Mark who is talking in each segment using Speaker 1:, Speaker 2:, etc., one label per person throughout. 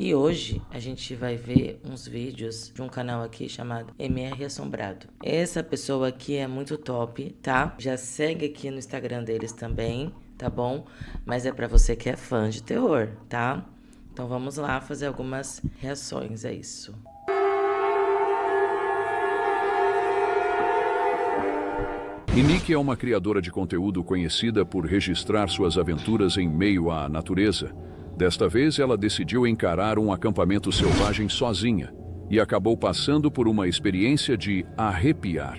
Speaker 1: E hoje a gente vai ver uns vídeos de um canal aqui chamado MR Assombrado. Essa pessoa aqui é muito top, tá? Já segue aqui no Instagram deles também, tá bom? Mas é pra você que é fã de terror, tá? Então vamos lá fazer algumas reações a isso.
Speaker 2: E Nick é uma criadora de conteúdo conhecida por registrar suas aventuras em meio à natureza. Desta vez, ela decidiu encarar um acampamento selvagem sozinha e acabou passando por uma experiência de arrepiar.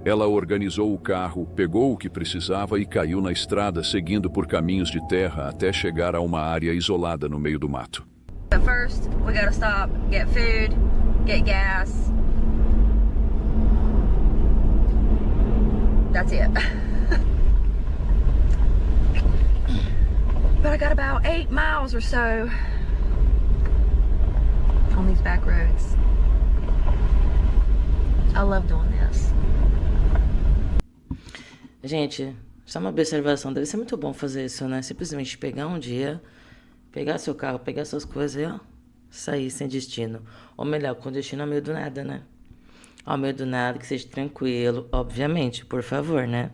Speaker 2: Ela organizou o carro, pegou o que precisava e caiu na estrada, seguindo por caminhos de terra até chegar a uma área isolada no meio do mato.
Speaker 3: But first, we gotta stop, get food, get gas. That's it. But I got about 8 miles or so on these back roads. I love doing this.
Speaker 1: Gente, só uma observação, deve ser muito bom fazer isso, né? Simplesmente pegar um dia, pegar seu carro, pegar suas coisas e, ó, sair sem destino. Ou melhor, com destino ao meio do nada, né? Ao meio do nada, que seja tranquilo, obviamente, por favor, né?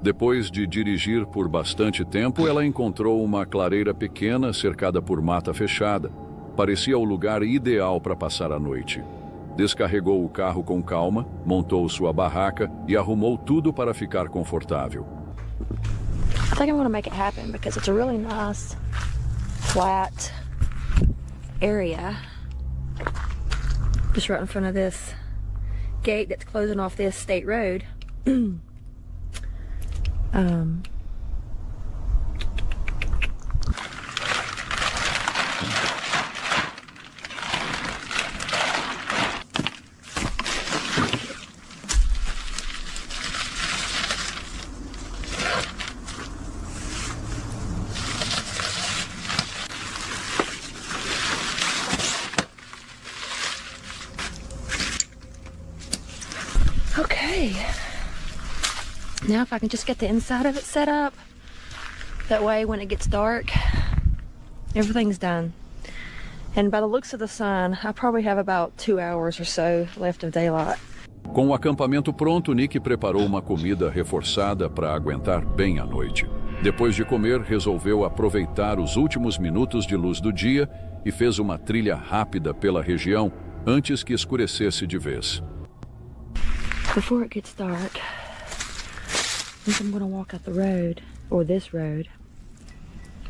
Speaker 2: Depois de dirigir por bastante tempo, ela encontrou uma clareira pequena cercada por mata fechada. Parecia o lugar ideal para passar a noite. Descarregou o carro com calma, montou sua barraca e arrumou tudo para ficar confortável.
Speaker 3: I think I'm gonna make it happen because it's a really nice, flat area. Just right in front of this gate that's closing off this state road. Okay. Now if I can just get the inside of it set up, that way when it gets dark, everything's done. And by the looks of the sun, I probably have about 2 hours or so left of daylight.
Speaker 2: Com o acampamento pronto, Nick preparou uma comida reforçada para aguentar bem a noite. Depois de comer, resolveu aproveitar os últimos minutos de luz do dia e fez uma trilha rápida pela região antes que escurecesse de vez.
Speaker 3: Before it gets dark, I think I'm gonna walk out the road, or this road,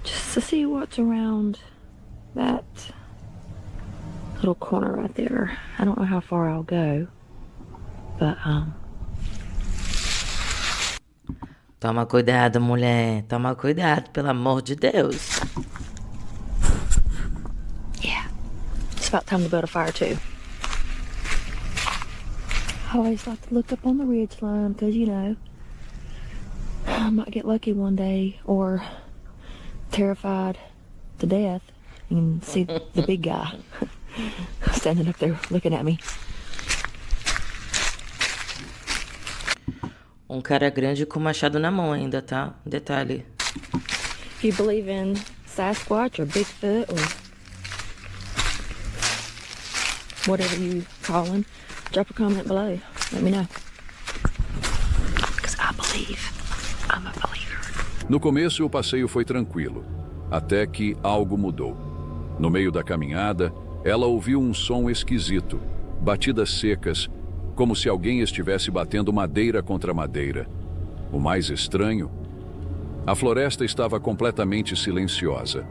Speaker 3: just to see what's around that little corner right there. I don't know how far I'll go, but
Speaker 1: Toma cuidado, mulher. Toma cuidado, pelo amor de Deus.
Speaker 3: yeah, it's about time to build a fire too. I always like to look up on the ridge line because, you know, I might get lucky one day or terrified to death and see the big guy standing up there looking at me.
Speaker 1: Um cara grande com machado na mão ainda, tá? Detalhe.
Speaker 3: If you believe in Sasquatch or Bigfoot or whatever you call him, drop a comment below. Let me know. Because I believe. I'm a believer.
Speaker 2: No começo, o passeio foi tranquilo, até que algo mudou. No meio da caminhada, ela ouviu um som esquisito, batidas secas, como se alguém estivesse batendo madeira contra madeira. O mais estranho, a floresta estava completamente silenciosa.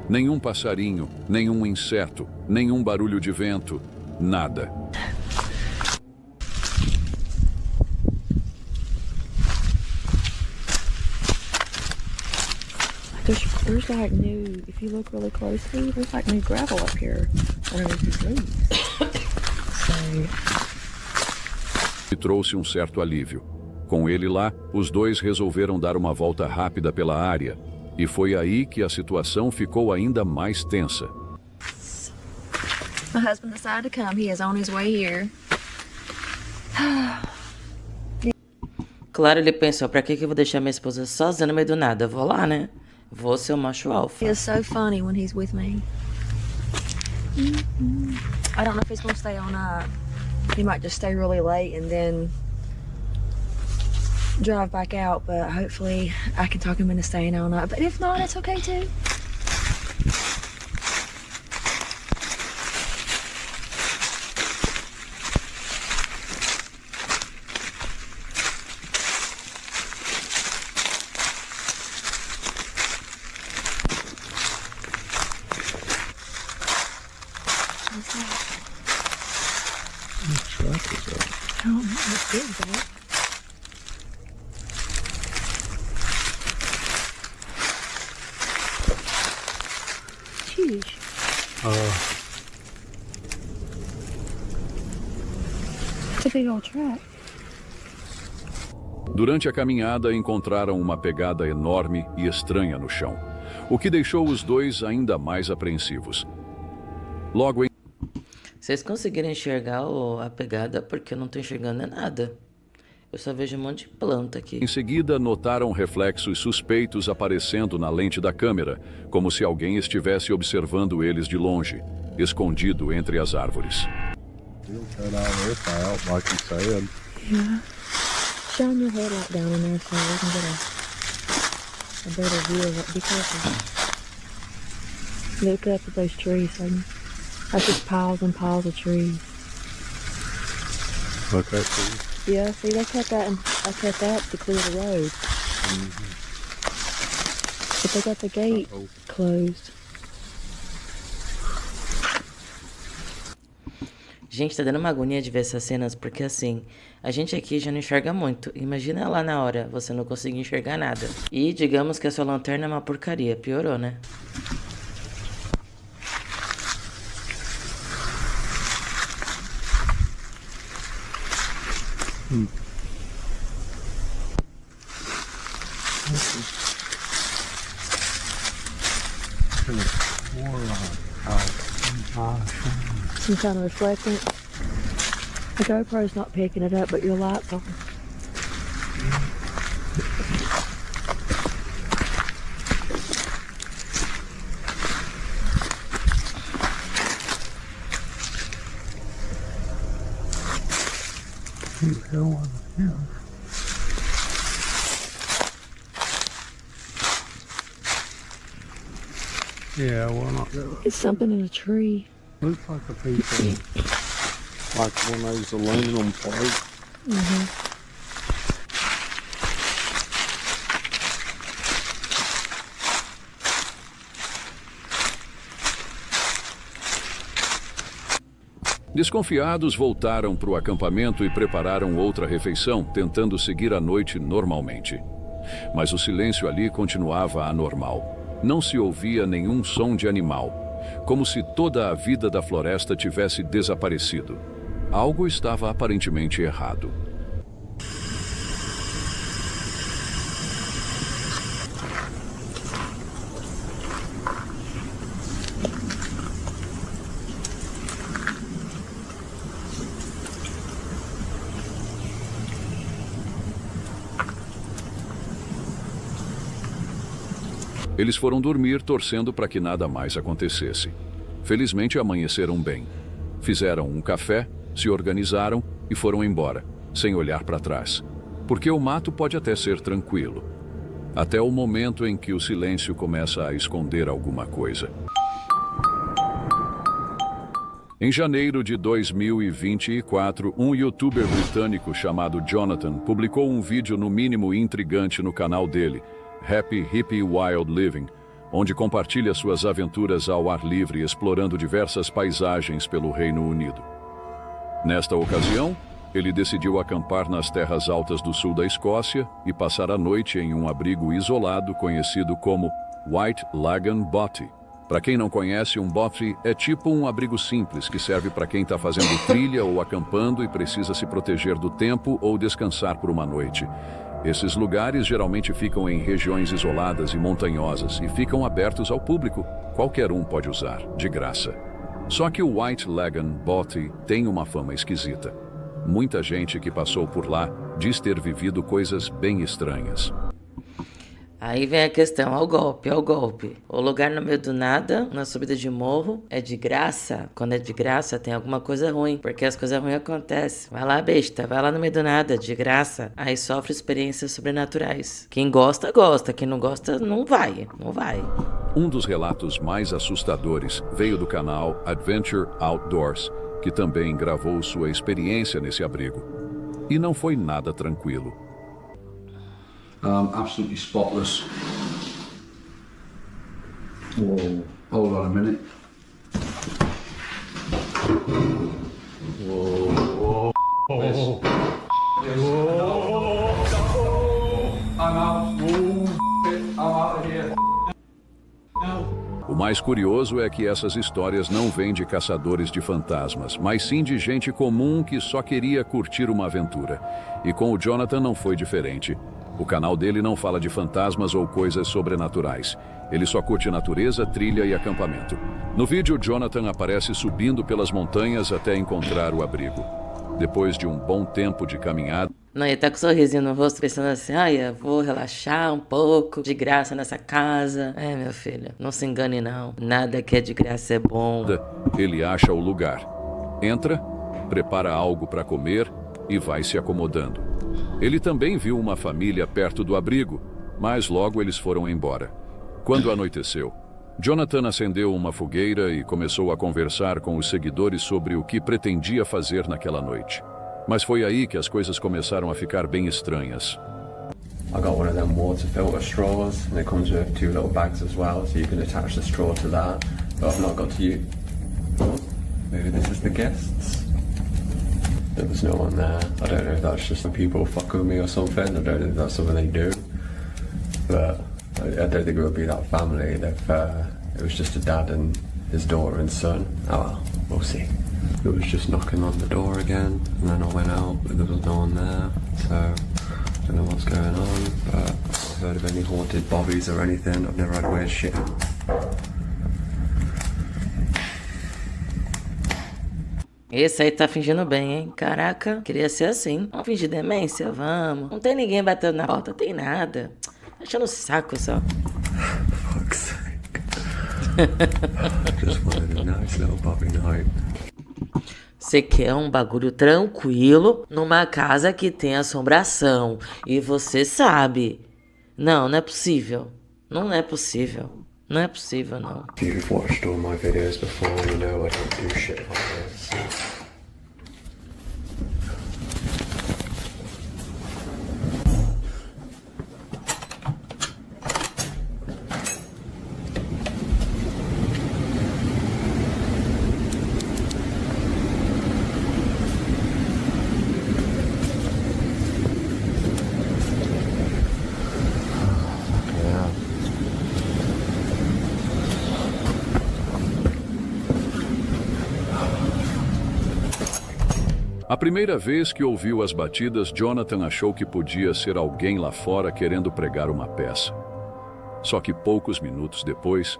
Speaker 2: Nenhum passarinho, nenhum inseto, nenhum barulho de vento, nada.
Speaker 3: There's like new, if you look really closely, there's like new gravel up here underneath these leaves.
Speaker 2: E trouxe um certo alívio. Com ele lá, os dois resolveram dar uma volta rápida pela área. E foi aí que a situação ficou ainda mais tensa.
Speaker 3: My husband decided to come. He is on his way here.
Speaker 1: Claro, ele pensou, pra que eu vou deixar minha esposa sozinha no meio do nada? Eu vou lá, né? Vou ser o macho alfa.
Speaker 3: He is so funny when he's with me. I don't know if he's gonna stay all night. He might just stay really late and then drive back out, but hopefully I can talk him into staying all night. But if not, it's okay too. I don't know what's big though. Huge. It's a big old truck.
Speaker 2: Durante a caminhada, encontraram uma pegada enorme e estranha no chão, o que deixou os dois ainda mais apreensivos. Logo em
Speaker 1: Vocês conseguiram enxergar a pegada? Porque eu não tô enxergando nada. Eu só vejo um monte de planta aqui.
Speaker 2: seguida, notaram reflexos suspeitos aparecendo na lente da câmera, como se alguém estivesse observando eles de longe, escondido entre as árvores.
Speaker 3: Yeah. Shine your headlight down in there so we can get a better view of it. Be careful. Look up at those trees, Satan. That's just piles and piles of trees.
Speaker 4: Look at these.
Speaker 3: Yeah, see, they cut that to clear the road. But they got the gate closed.
Speaker 1: Gente, tá dando uma agonia de ver essas cenas, porque assim, a gente aqui já não enxerga muito. Imagina lá na hora, você não conseguir enxergar nada. E digamos que a sua lanterna é uma porcaria, piorou, né?
Speaker 3: Some kind of reflectant. The GoPro's not picking it up, but your light's on.
Speaker 4: Yeah, well, not really.
Speaker 3: It's something in a tree.
Speaker 4: Looks like a piece of, like one of those aluminum plates.
Speaker 2: Desconfiados, voltaram para o acampamento e prepararam outra refeição, tentando seguir a noite normalmente. Mas o silêncio ali continuava anormal. Não se ouvia nenhum som de animal, como se toda a vida da floresta tivesse desaparecido. Algo estava aparentemente errado. Eles foram dormir torcendo para que nada mais acontecesse. Felizmente amanheceram bem. Fizeram um café, se organizaram e foram embora, sem olhar para trás. Porque o mato pode até ser tranquilo, até o momento em que o silêncio começa a esconder alguma coisa. Em janeiro de 2024, um youtuber britânico chamado Jonathan publicou um vídeo no mínimo intrigante no canal dele, Happy Hippie Wild Living, onde compartilha suas aventuras ao ar livre explorando diversas paisagens pelo Reino Unido. Nesta ocasião, ele decidiu acampar nas terras altas do sul da Escócia e passar a noite em um abrigo isolado conhecido como White Lagan Bothy. Para quem não conhece, um bothy é tipo um abrigo simples que serve para quem está fazendo trilha ou acampando e precisa se proteger do tempo ou descansar por uma noite. Esses lugares geralmente ficam em regiões isoladas e montanhosas e ficam abertos ao público. Qualquer um pode usar, de graça. Só que o White Lagan Bothy tem uma fama esquisita. Muita gente que passou por lá diz ter vivido coisas bem estranhas.
Speaker 1: Aí vem a questão, ó o golpe, ó o golpe. O lugar no meio do nada, na subida de morro, é de graça. Quando é de graça, tem alguma coisa ruim, porque as coisas ruins acontecem. Vai lá, besta, vai lá no meio do nada, de graça. Aí sofre experiências sobrenaturais. Quem gosta, gosta. Quem não gosta, não vai, não vai.
Speaker 2: Um dos relatos mais assustadores veio do canal Adventure Outdoors, que também gravou sua experiência nesse abrigo. E não foi nada tranquilo.
Speaker 5: Absolutely spotless. Whoa, hold on a minute. Whoa, whoa, I'm out. I'm out of here.
Speaker 2: O mais curioso é que essas histórias não vêm de caçadores de fantasmas, mas sim de gente comum que só queria curtir uma aventura. E com o Jonathan não foi diferente. O canal dele não fala de fantasmas ou coisas sobrenaturais. Ele só curte natureza, trilha e acampamento. No vídeo, Jonathan aparece subindo pelas montanhas até encontrar o abrigo. Depois de um bom tempo de caminhada...
Speaker 1: Não, ele tá com um sorrisinho no rosto, pensando assim, eu vou relaxar um pouco, de graça nessa casa. É, meu filho, não se engane não. Nada que é de graça é bom.
Speaker 2: Ele acha o lugar. Entra, prepara algo para comer e vai se acomodando. Ele também viu uma família perto do abrigo, mas logo eles foram embora. Quando anoiteceu, Jonathan acendeu uma fogueira e começou a conversar com os seguidores sobre o que pretendia fazer naquela noite. Mas foi aí que as coisas começaram a ficar bem estranhas.
Speaker 6: I got one of them water filter straws, and it comes with 2 little bags as well, so you can attach the straw to that. But I've not got to use. Maybe this is the guests. There was no one there. I don't know if that's just the people fucking with me or something. I don't know if that's something they do. But I don't think it would be that family if it was just a dad and his daughter and son. Oh well, we'll see. It was just knocking on the door again, and then I went out, but there was no one there. So I don't know what's going on, but I've not heard of any haunted bobbies or anything. I've never had weird shit.
Speaker 1: Esse aí tá fingindo bem, hein? Caraca, queria ser assim. Vamos fingir demência? Vamos. Não tem ninguém batendo na porta, tem nada. Achando o saco só.
Speaker 6: Fuck's sake. Just wanted a nice little bobby night.
Speaker 1: Você quer um bagulho tranquilo numa casa que tem assombração. E você sabe. Não, não é possível. Não é possível. Não é possível, não.
Speaker 6: If you've watched all my videos before, you know I don't do shit like this.
Speaker 2: A primeira vez que ouviu as batidas, Jonathan achou que podia ser alguém lá fora querendo pregar uma peça. Só que poucos minutos depois,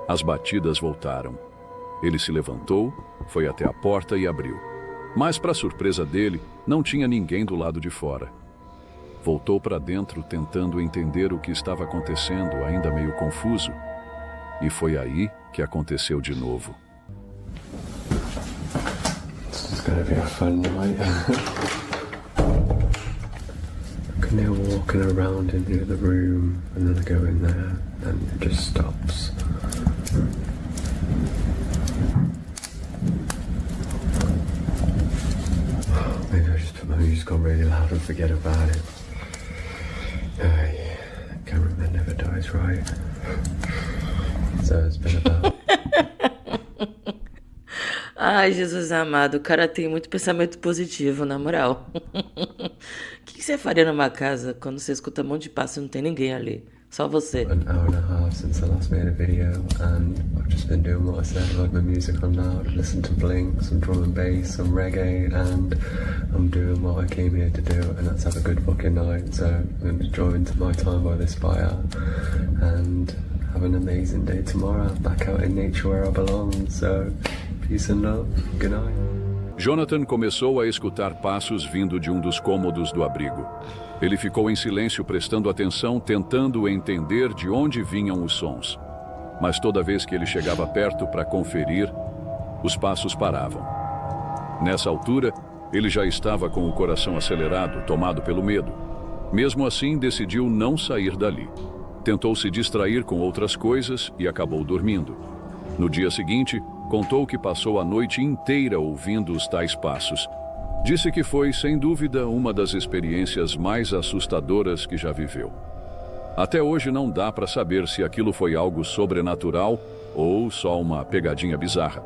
Speaker 2: as batidas voltaram. Ele se levantou, foi até a porta e abriu. Mas, para surpresa dele, não tinha ninguém do lado de fora. Voltou para dentro tentando entender o que estava acontecendo, ainda meio confuso. E foi aí que aconteceu de novo.
Speaker 6: It's gonna be a fun night. And they're walking around into the room, and then I go in there, and it just stops. Maybe I just put my music on really loud and forget about it. Yeah, cameraman never dies, right? So it's been about...
Speaker 1: Ai, Jesus amado, o cara tem muito pensamento positivo, na moral. O que você faria numa casa quando você escuta um monte de passo e não tem ninguém ali? Só você.
Speaker 6: An hour and a half since I last made a video, and I've just been doing what I said. I've had my music on loud, I've listened to Blink, some drum and bass, some reggae, and I'm doing what I came here to do, and that's have a good fucking night. So I'm going to enjoy into my time by this fire, and have an amazing day tomorrow, back out in nature where I belong. So peace and love, good night.
Speaker 2: Jonathan começou a escutar passos vindo de um dos cômodos do abrigo. Ele ficou em silêncio, prestando atenção, tentando entender de onde vinham os sons. Mas toda vez que ele chegava perto para conferir, os passos paravam. Nessa altura, ele já estava com o coração acelerado, tomado pelo medo. Mesmo assim, decidiu não sair dali. Tentou se distrair com outras coisas e acabou dormindo. No dia seguinte, contou que passou a noite inteira ouvindo os tais passos. Disse que foi, sem dúvida, uma das experiências mais assustadoras que já viveu. Até hoje não dá para saber se aquilo foi algo sobrenatural ou só uma pegadinha bizarra.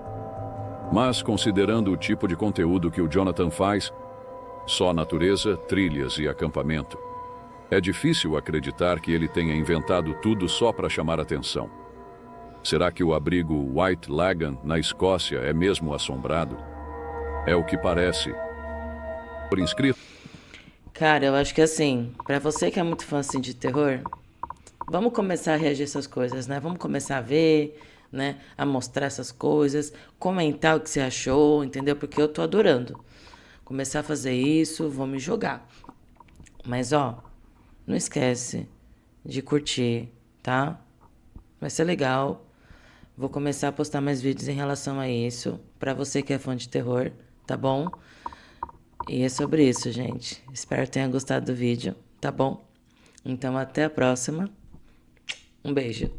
Speaker 2: Mas, considerando o tipo de conteúdo que o Jonathan faz, só natureza, trilhas e acampamento, é difícil acreditar que ele tenha inventado tudo só para chamar atenção. Será que o abrigo White Lagan, na Escócia, é mesmo assombrado? É o que parece. Por inscrito.
Speaker 1: Cara, eu acho que assim, pra você que é muito fã assim, de terror, vamos começar a reagir a essas coisas, né? Vamos começar a ver, né? A mostrar essas coisas, comentar o que você achou, entendeu? Porque eu tô adorando. Começar a fazer isso, vou me jogar. Mas, ó, não esquece de curtir, tá? Vai ser legal. Vou começar a postar mais vídeos em relação a isso, pra você que é fã de terror, tá bom? E é sobre isso, gente. Espero que tenha gostado do vídeo, tá bom? Então, até a próxima. Um beijo.